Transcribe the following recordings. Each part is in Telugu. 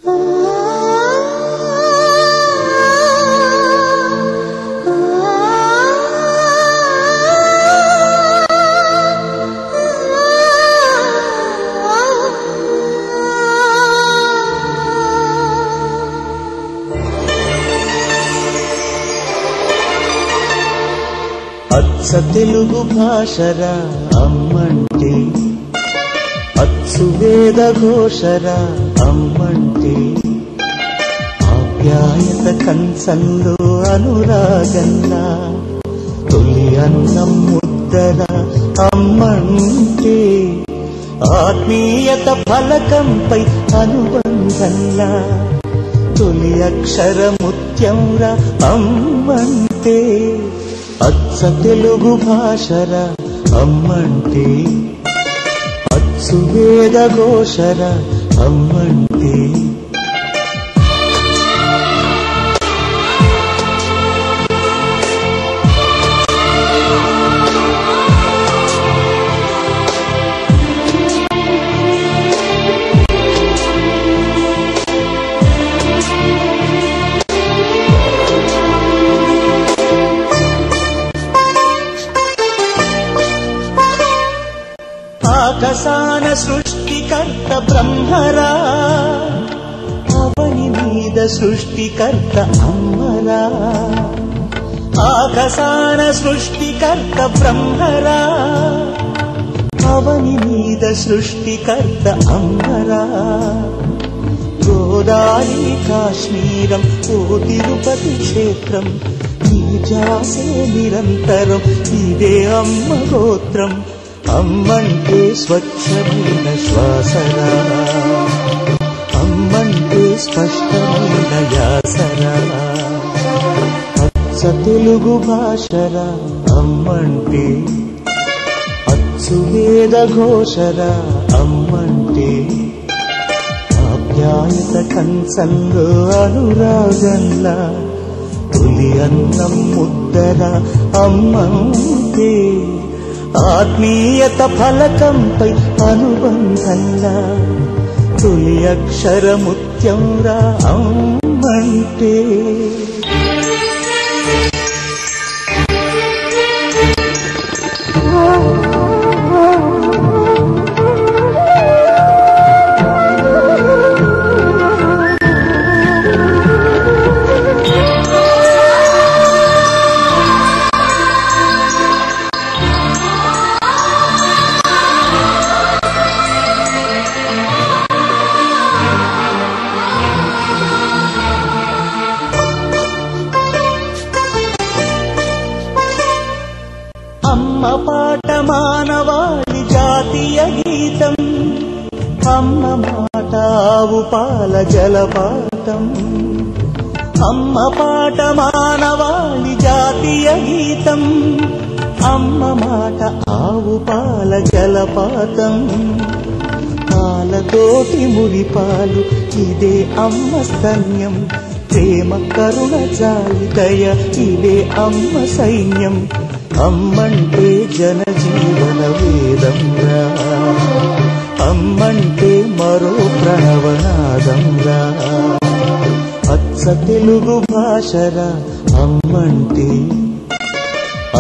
అచ్చ తెలుగు భాషరా అమ్మంటే, అచ్చు వేద ఘోషరా అమ్మంటే, ఆప్యాయత కంచంలో అనురాగంలా తొలి అన్నం ముద్దరా అమ్మంటే, ఆత్మీయత ఫలకంపై అనుబంధంలా తొలి అక్షర ముత్యంరా అమ్మంటే, అచ్చ తెలుగు భాషరా అమ్మంటే, అచ్చు వేద ఘోషరా అమ్మంటే. ఆకాశాన సృష్టికర్త బ్రహ్మరా, అవని మీద సృష్టికర్త అమ్మరా. ఆకాశాన సృష్టికర్త బ్రహ్మరా, అవని మీద సృష్టికర్త అమ్మరా. గోదావరి కాశ్మీరం ఓ తిరుపతి క్షేత్రం, ఈ జాసే నిరంతరం ఇదే అమ్మ గోత్రం. అమ్మంటే స్వచ్ఛమైన శ్వాసరా, అమ్మంటే స్పష్టమైన యాసరా. అచ్చ తెలుగు భాషరా అమ్మంటే, అచ్చు వేద ఘోషరా అమ్మంటే, ఆప్యాయత కంచంలో అనురాగంలా తొలి అన్నం ముద్దరా అమ్మంటే, ఆత్మీయత ఫలకంపై అనుబంధంలా తొలి అక్షర ముత్యంరా అమ్మంటే. అమ్మ పాట మానవాళి జాతీయ గీతం, అమ్మ మాట ఆవు పాల జలపాతం. అమ్మ పాట మానవాళి జాతీయ గీతం, అమ్మ మాట ఆవు పాల జలపాతం. పాలతోటి ముడిపాలు ఇదే అమ్మ స్తన్యం, ప్రేమ కరుణ జాలి దయ ఇదే అమ్మ సైన్యం. అమ్మంటే జనజీవన వేదంరా, అమ్మంటే మరో ప్రణవనాదంరా. అచ్చ తెలుగు భాషరా అమ్మంటే,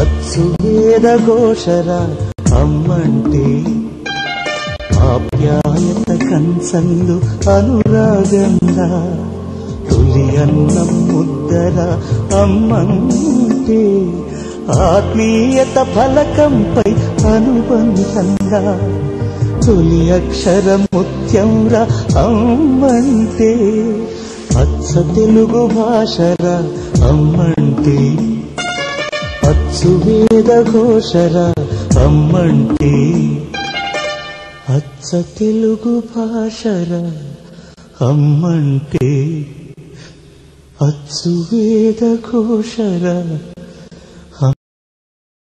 అచ్చు వేద ఘోషరా అమ్మంటే, ఆప్యాయత కంచందు అనురాగంలా తొలి అన్నం ముద్దరా అమ్మంటే, ఆత్మీయత ఫలకంపై అనుబంధంగా తొలి అక్షర ముత్యంరా అమ్మంటే. అచ్చ తెలుగు భాషరా అమ్మంటే, అచ్చు వేద ఘోషరా అమ్మంటే, అచ్చ తెలుగు భాషరా అమ్మంటే, అచ్చు వేద ఘోషరా